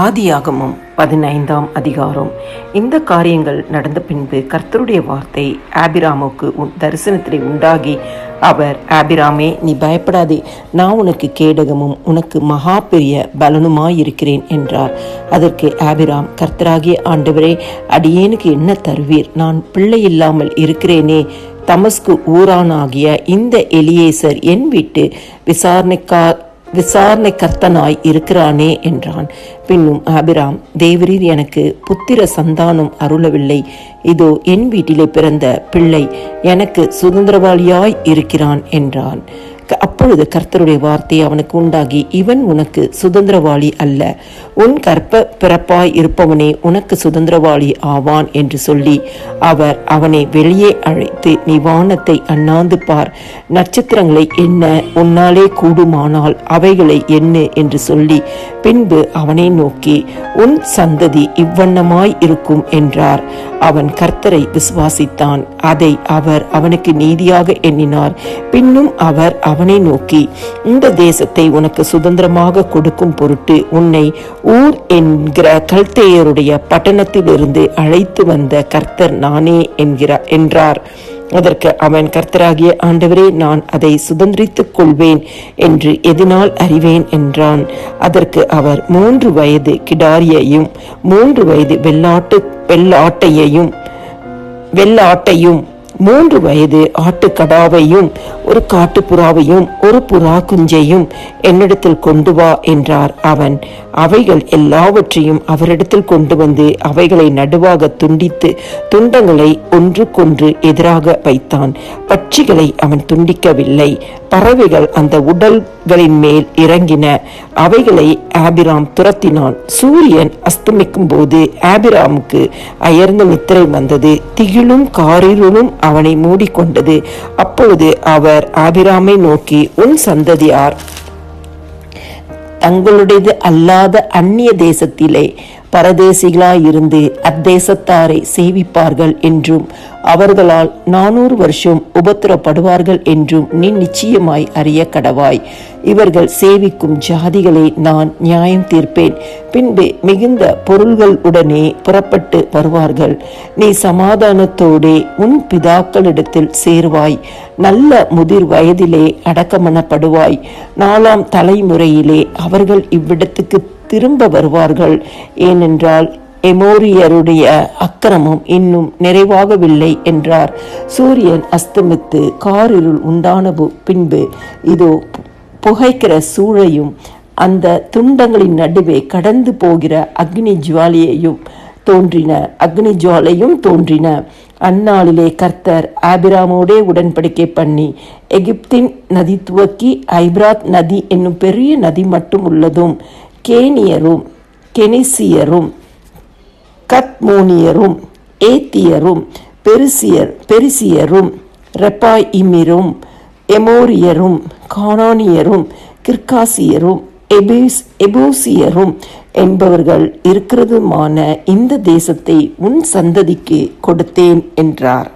ஆதியாகமம் 15ஆம் அதிகாரம். இந்த காரியங்கள் நடந்த பின்பு கர்த்தருடைய வார்த்தை ஆபிராமுக்கு தரிசனத்திலே உண்டாகி, அவர், ஆபிராமே, நீ பயப்படாதே, நான் உனக்கு கேடகமும் உனக்கு மகா பெரிய பலனுமாயிருக்கிறேன் என்றார். அதற்கு ஆபிராம், கர்த்தராகிய ஆண்டவரே, அடியேனுக்கு என்ன தருவீர்? நான் பிள்ளை இல்லாமல் இருக்கிறேனே. தமஸ்கு ஊரானாகிய இந்த எலியேசர் என் வீட்டு விசாரணை கர்த்தனாய் இருக்கிறானே என்றான். பின்னும் ஆபிராம், தேவரீர் எனக்கு புத்திர சந்தானம் அருளவில்லை. இதோ என் வீட்டிலே பிறந்த பிள்ளை எனக்கு சுதந்திரவாளியாய் இருக்கிறான் என்றான். அப்பொழுது கர்த்தருடைய வார்த்தை அவனுக்கு உண்டாகி, இவன் உனக்கு சுதந்திரவாளி அல்ல, உன் கற்ப பிறப்பாய் இருப்பவனே உனக்கு சுதந்திரவாளி ஆவான் என்று சொல்லி, அவர் அவனை வெளியே அழைத்து, நீ வானத்தை அண்ணாந்து பார், நட்சத்திரங்களை எண்ண உன்னாலே கூடுமானால் அவைகளை எண்ணு என்று சொல்லி, பின்பு அவனை நோக்கி, உன் சந்ததி இவ்வண்ணமாய் இருக்கும் என்றார். அவன் கர்த்தரை விசுவாசித்தான், அதை அவர் அவனுக்கு நீதியாக எண்ணினார். பின்னும் அவர் அவனை நோக்கி, இந்த தேசத்தை உனக்கு சுதந்திரமாக கொடுக்கும் பொருட்டு உன்னை ஊர் என்கிற கல்தேயருடைய பட்டணத்திலிருந்து அழைத்து வந்த கர்த்தர் நானே என்றார். அதற்கு அவன், கர்த்தராகிய ஆண்டவரே, நான் அதை சுதந்திரித்துக் கொள்வேன் என்று எதனால் அறிவேன் என்றான். அதற்கு அவர், 3 வயது கிடாரியையும் 3 வயது வெள்ளாட்டையும் 3 வயது ஆட்டுக்கடாவையும் 1 காட்டுப்புறாவையும் 1 புறா குஞ்சையும் என்னிடத்தில் கொண்டு வா என்றார். அவன் அவைகள் எல்லாவற்றையும் அவரிடத்தில் கொண்டு வந்து அவைகளை நடுவாக துண்டித்து துண்டங்களை ஒன்றுக்கொன்று எதிராக வைத்தான். பட்சிகளை அவன் துண்டிக்கவில்லை. பறவைகள் அந்த உடல்களின் மேல் இறங்கின. அவைகளை ஆபிராம் துரத்தினான். சூரியன் அஸ்தமிக்கும் போது ஆபிராமுக்கு அயர்ந்த நித்திரை வந்தது. திகிலும் காரிருளும் அவனை மூடிக்கொண்டது. அப்பொழுது அவர் ஆபிராமை நோக்கி, உன் சந்ததியார் தங்களுடையது அல்லாத அந்நிய தேசத்திலே பரதேசிகளாயிருந்து அத்தேசத்தாரை சேவிப்பார்கள் என்றும் அவர்களால் 400 வருஷம் உபத்திரப்படுவார்கள் என்றும் நீ நிச்சயமாய் அறிய கடவாய். இவர்கள் சேவிக்கும் ஜாதிகளை நான் நியாயம் தீர்ப்பேன். பின்பு மிகுந்த பொருள்களுடனே புறப்பட்டு வருவார்கள். நீ சமாதானத்தோடே உன் பிதாக்களிடத்தில் சேருவாய். நல்ல முதிர் வயதிலே அடக்கமனப்படுவாய். 4ஆம் தலைமுறையிலே அவர்கள் இவ்விடத்துக்கு திரும்ப வருவார்கள். ஏனென்றால் எமோரியருடைய அக்கிரமம் இன்னும் நிறைவாகவில்லை என்றார். சூரியன் அஸ்தமித்து காரிருள் உண்டான பின்பு இதோ புகைக்கிற சூளையும் அந்த துண்டங்களின் நடுவே கடந்து போகிற அக்னி ஜுவாலையும் தோன்றின. அந்நாளிலே கர்த்தர் ஆபிராமோடே உடன்படிக்கை பண்ணி, எகிப்தின் நதி துவக்கி ஐபிராத் நதி என்னும் பெரிய நதி மட்டும் உள்ளதும் கேனியரும் கெனிசியரும் கத்மோனியரும் ஏத்தியரும் பெரிசியரும் ரெப்பாயிமிரும் எமோரியரும் கானானியரும் கிர்காசியரும் எபூசியரும் என்பவர்கள் இருக்கிறதுமான இந்த தேசத்தை உன் சந்ததிக்கு கொடுத்தேன் என்றார்.